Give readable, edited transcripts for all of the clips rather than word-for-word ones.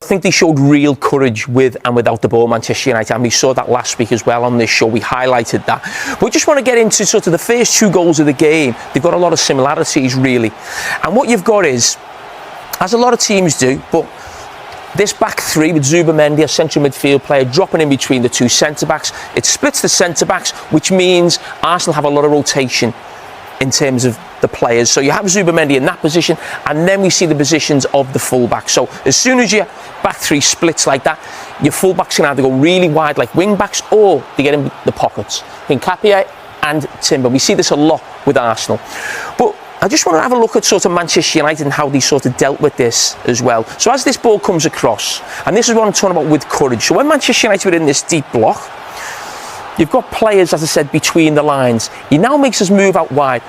think they showed real courage with and without the ball, Manchester United, and we saw that last week as well on this show. We highlighted that. But we just want to get into sort of the first 2 goals of the game. They've got a lot of similarities, really. And what you've got is, as a lot of teams do, but this back 3 with Zubamendi, a central midfield player, dropping in between the 2 centre-backs. It splits the centre-backs, which means Arsenal have a lot of rotation in terms of the players. So you have Zubamendi in that position, and then we see the positions of the full-backs. So as soon as your back 3 splits like that, your full-backs can either go really wide like wing-backs, or they get in the pockets. Carragher and Timber. We see this a lot with Arsenal. But I just want to have a look at sort of Manchester United and how they sort of dealt with this as well. So as this ball comes across, and this is what I'm talking about with courage. So when Manchester United were in this deep block, you've got players, as I said, between the lines. He now makes us move out wide.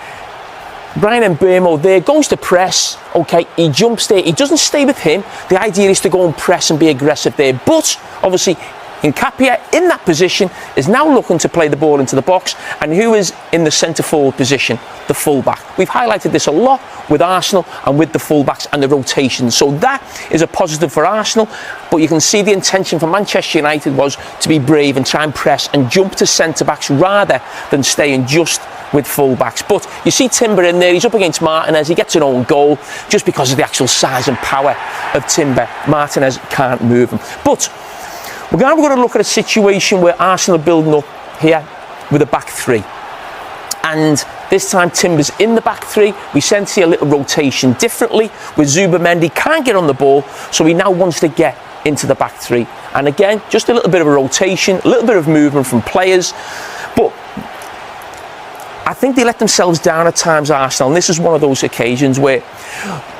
Bryan Mbeumo there goes to press. Okay, he jumps there. He doesn't stay with him. The idea is to go and press and be aggressive there. But obviously, Carragher in that position is now looking to play the ball into the box. And who is in the centre forward position? The fullback. We've highlighted this a lot with Arsenal and with the fullbacks and the rotation. So that is a positive for Arsenal. But you can see the intention for Manchester United was to be brave and try and press and jump to centre backs rather than staying just with fullbacks. But you see Timber in there. He's up against Martinez. He gets an own goal just because of the actual size and power of Timber. Martinez can't move him. But we're going to look at a situation where Arsenal are building up here with a back 3. And this time Timber's in the back 3. We sense to see a little rotation differently with Zubamendi. Can't get on the ball, so he now wants to get into the back 3. And again, just a little bit of a rotation, a little bit of movement from players. But I think they let themselves down at times, Arsenal, and this is one of those occasions where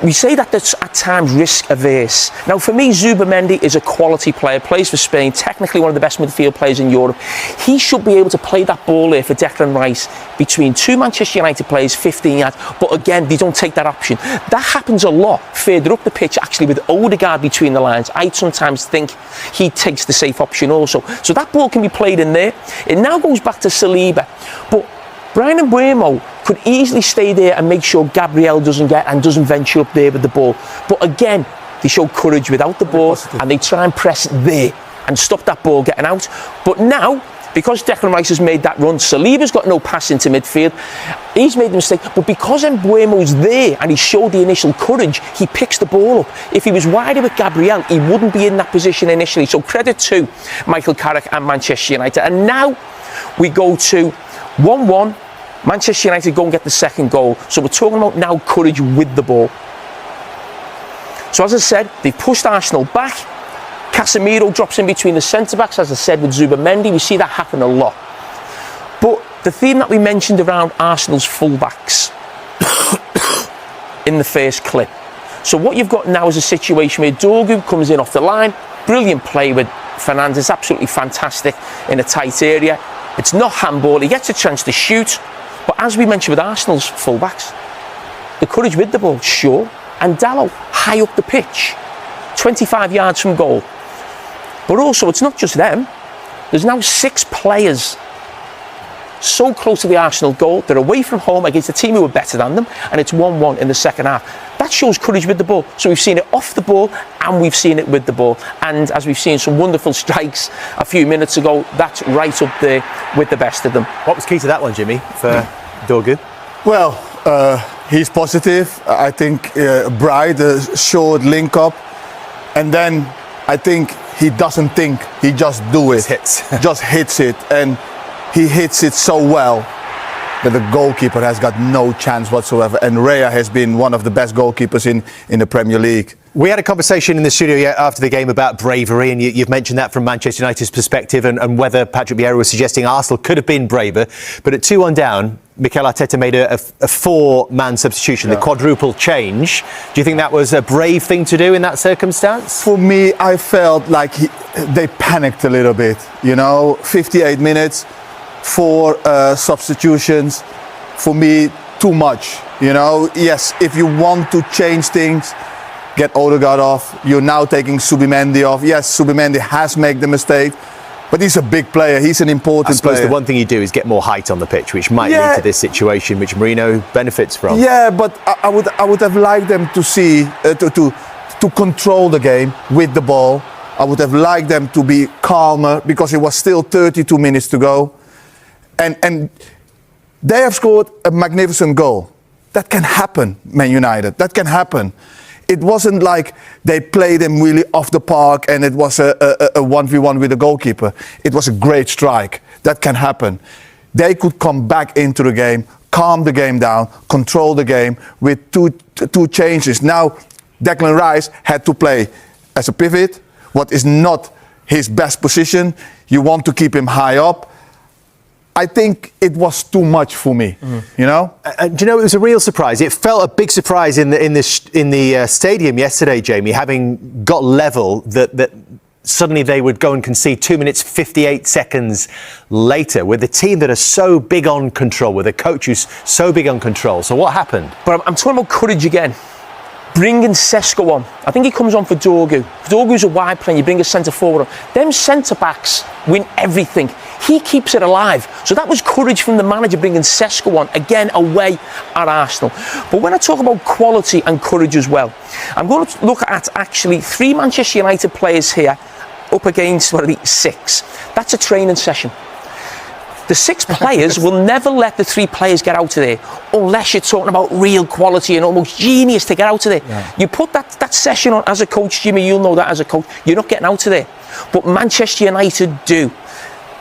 we say that that's at times risk averse. Now, for me, Zubamendi is a quality player, plays for Spain, technically one of the best midfield players in Europe. He should be able to play that ball there for Declan Rice between 2 Manchester United players, 15 yards. But again, they don't take that option. That happens a lot further up the pitch, actually, with Odegaard between the lines. I sometimes think he takes the safe option also. So that ball can be played in there. It now goes back to Saliba. But Bryan Mbeumo could easily stay there and make sure Gabriel doesn't venture up there with the ball. But again, they show courage without the ball, and they try and press there and stop that ball getting out. But now, because Declan Rice has made that run, Saliba's got no pass into midfield. He's made the mistake, but because Mbeumo's there and he showed the initial courage, he picks the ball up. If he was wider with Gabriel, he wouldn't be in that position initially. So credit to Michael Carragher and Manchester United. And now we go to 1-1, Manchester United go and get the second goal. So we're talking about now courage with the ball. So as I said, they've pushed Arsenal back. Casemiro drops in between the centre-backs, as I said, with Zubamendi. We see that happen a lot. But the theme that we mentioned around Arsenal's full-backs in the first clip. So what you've got now is a situation where Dorgu comes in off the line. Brilliant play with Fernandes, absolutely fantastic in a tight area. It's not handball, he gets a chance to shoot. But as we mentioned with Arsenal's fullbacks, the courage with the ball, Shaw and Dalot, high up the pitch, 25 yards from goal. But also, it's not just them. There's now 6 players so close to the Arsenal goal. They're away from home against a team who are better than them, and it's 1-1 in the second half. That shows courage with the ball. So we've seen it off the ball, and we've seen it with the ball. And as we've seen some wonderful strikes a few minutes ago, that's right up there with the best of them. What was key to that one, Jimmy, for Dorgu? Well, he's positive. I think Bright showed link up, and then I think he doesn't think, he just do it. Just hits it, and he hits it so well that the goalkeeper has got no chance whatsoever. And Raya has been one of the best goalkeepers in the Premier League. We had a conversation in the studio after the game about bravery, and you've mentioned that from Manchester United's perspective, and whether Patrick Vieira was suggesting Arsenal could have been braver. But at 2-1 down, Mikel Arteta made a 4-man substitution, the quadruple change. Do you think that was a brave thing to do in that circumstance? For me, I felt like they panicked a little bit. 58 minutes, 4 substitutions. For me, too much. Yes, if you want to change things, get Odegaard off. You're now taking Zubamendi off. Yes, Zubamendi has made the mistake, but he's a big player. He's an important player. I suppose the one thing you do is get more height on the pitch, which might lead to this situation, which Mourinho benefits from. Yeah, but I would have liked them to see to control the game with the ball. I would have liked them to be calmer because it was still 32 minutes to go. And they have scored a magnificent goal. That can happen, Man United. That can happen. It wasn't like they played him really off the park and it was a 1v1 with the goalkeeper. It was a great strike. That can happen. They could come back into the game, calm the game down, control the game with two changes. Now, Declan Rice had to play as a pivot, what is not his best position. You want to keep him high up. I think it was too much for me, you know. Do you know, it was a real surprise. It felt a big surprise in the stadium yesterday, Jamie, having got level that suddenly they would go and concede 2 minutes 58 seconds later with a team that are so big on control, with a coach who's so big on control. So what happened? But I'm talking about courage again. Bringing Sesko on. I think he comes on for Dorgu. Dorgu's a wide player, you bring a centre forward on. Them centre backs win everything. He keeps it alive. So that was courage from the manager bringing Sesko on, again, away at Arsenal. But when I talk about quality and courage as well, I'm going to look at actually 3 Manchester United players here up against, what are they, 6. That's a training session. The 6 players will never let the 3 players get out of there unless you're talking about real quality and almost genius to get out of there. Yeah. You put that session on as a coach, Jimmy, you'll know that as a coach, you're not getting out of there. But Manchester United do.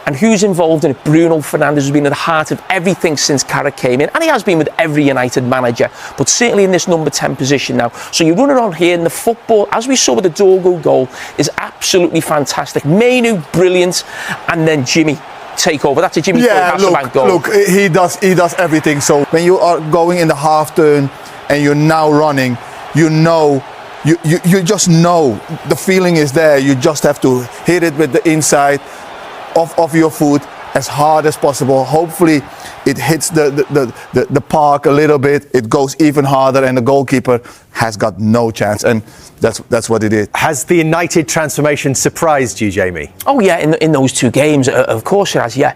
And who's involved in it? Bruno Fernandes has been at the heart of everything since Carragher came in. And he has been with every United manager, but certainly in this number 10 position now. So you run around here, and the football, as we saw with the Dorgu goal, is absolutely fantastic. Mainu, brilliant. And then Jimmy, take over. That's a Jimmy goal. Look, he does everything. So when you are going in the half turn and you're now running, you know, you just know the feeling is there. You just have to hit it with the inside of your foot as hard as possible. Hopefully it hits the park a little bit, it goes even harder, and the goalkeeper has got no chance, and that's what it is. Has the United transformation surprised you, Jamie? Oh yeah, in those 2 games, of course it has, yeah.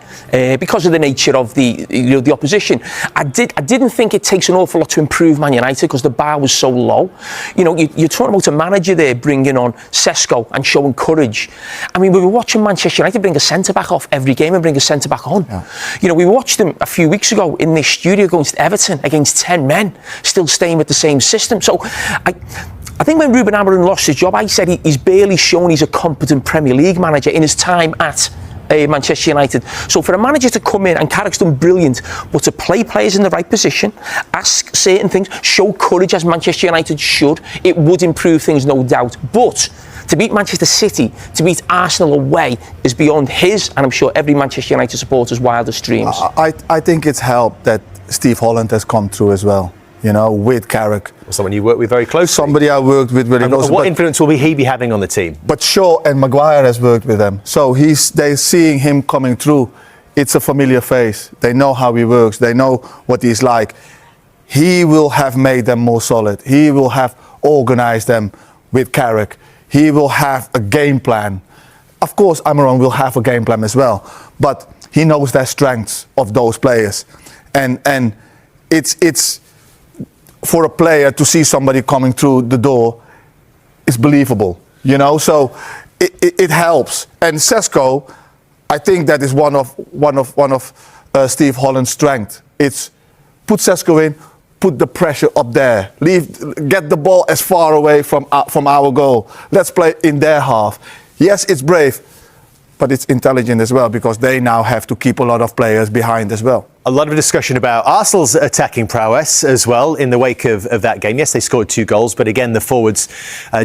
Because of the nature of the opposition. I didn't think it takes an awful lot to improve Man United because the bar was so low. You know, you're talking about a manager there bringing on Sesko and showing courage. I mean, we were watching Manchester United bring a centre-back off every game and bring a centre-back on. Yeah. You know, we watched them a few weeks ago in this studio going to Everton against 10 men, still staying with the same system. So I think when Ruben Amorim lost his job, I said he's barely shown he's a competent Premier League manager in his time at Manchester United. So for a manager to come in, and Carragher's done brilliant, but to play players in the right position, ask certain things, show courage as Manchester United should, it would improve things, no doubt. But to beat Manchester City, to beat Arsenal away, is beyond his, and I'm sure every Manchester United supporter's wildest dreams. I think it's helped that Steve Holland has come through as well, you know, with Carragher. Someone you work with very closely. Somebody I worked with very closely. What influence will he be having on the team? But Shaw and Maguire has worked with them. So they're seeing him coming through. It's a familiar face. They know how he works. They know what he's like. He will have made them more solid. He will have organized them with Carragher. He will have a game plan. Of course, Amorim will have a game plan as well. But he knows their strengths of those players. And it's for a player to see somebody coming through the door is believable, you know. So it helps. And Sesko, I think that is one of Steve Holland's strengths. It's put Sesko in, put the pressure up there, get the ball as far away from our goal. Let's play in their half. Yes, it's brave, but it's intelligent as well, because they now have to keep a lot of players behind as well. A lot of discussion about Arsenal's attacking prowess as well in the wake of that game. Yes, they scored 2 goals, but again, the forwards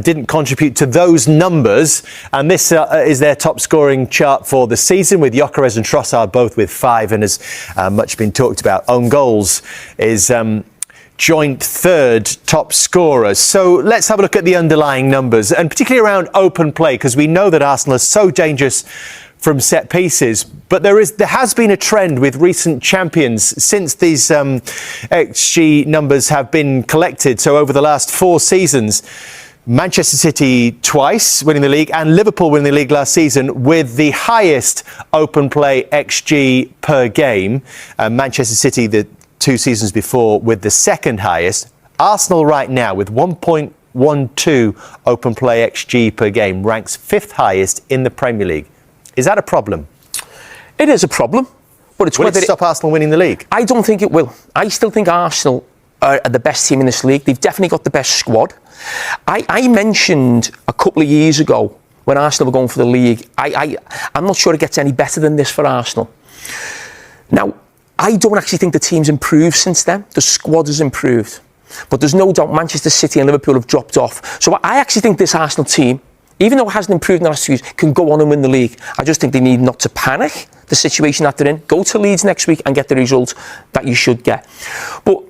didn't contribute to those numbers. And this is their top scoring chart for the season, with Gyökeres and Trossard both with 5. And as much been talked about, own goals is joint 3rd top scorers. So let's have a look at the underlying numbers, and particularly around open play, because we know that Arsenal is so dangerous from set pieces. But there has been a trend with recent champions since these XG numbers have been collected. So over the last 4 seasons, Manchester City twice winning the league, and Liverpool winning the league last season with the highest open play XG per game. Manchester City the 2 seasons before with the 2nd highest. Arsenal right now with 1.1 1.12 open play XG per game, ranks 5th highest in the Premier League. Is that a problem? It is a problem, but it's Will whether it stop Arsenal winning the league? I don't think it will. I still think Arsenal are the best team in this league. They've definitely got the best squad. I mentioned a couple of years ago when Arsenal were going for the league, I'm not sure it gets any better than this for Arsenal. Now, I don't actually think the team's improved since then. The squad has improved. But there's no doubt Manchester City and Liverpool have dropped off. So I actually think this Arsenal team, even though it hasn't improved in the last 2 years, can go on and win the league. I just think they need not to panic the situation that they're in. Go to Leeds next week and get the result that you should get. But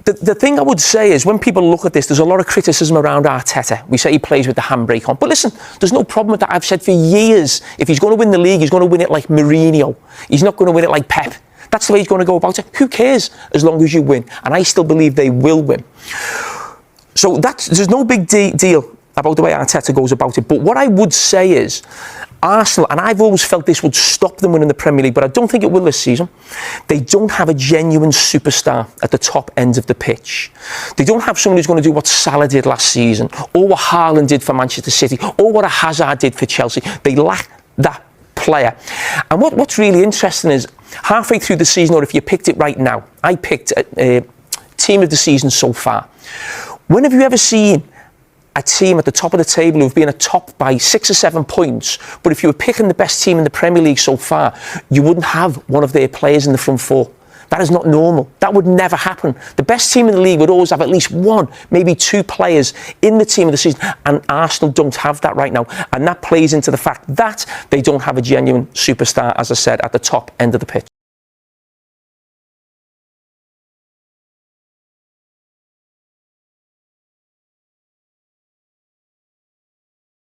the thing I would say is when people look at this, there's a lot of criticism around Arteta. We say he plays with the handbrake on. But listen, there's no problem with that. I've said for years, if he's going to win the league, he's going to win it like Mourinho. He's not going to win it like Pep. That's the way he's going to go about it. Who cares as long as you win? And I still believe they will win. So there's no big deal about the way Arteta goes about it. But what I would say is Arsenal, and I've always felt this would stop them winning the Premier League, but I don't think it will this season. They don't have a genuine superstar at the top end of the pitch. They don't have someone who's going to do what Salah did last season, or what Haaland did for Manchester City, or what a Hazard did for Chelsea. They lack that player. And what's really interesting is halfway through the season, or if you picked it right now, I picked a team of the season so far. When have you ever seen a team at the top of the table who've been a top by 6 or 7 points, but if you were picking the best team in the Premier League so far, you wouldn't have one of their players in the front four? That is not normal. That would never happen. The best team in the league would always have at least one, maybe two players in the team of the season, and Arsenal don't have that right now. And that plays into the fact that they don't have a genuine superstar, as I said, at the top end of the pitch.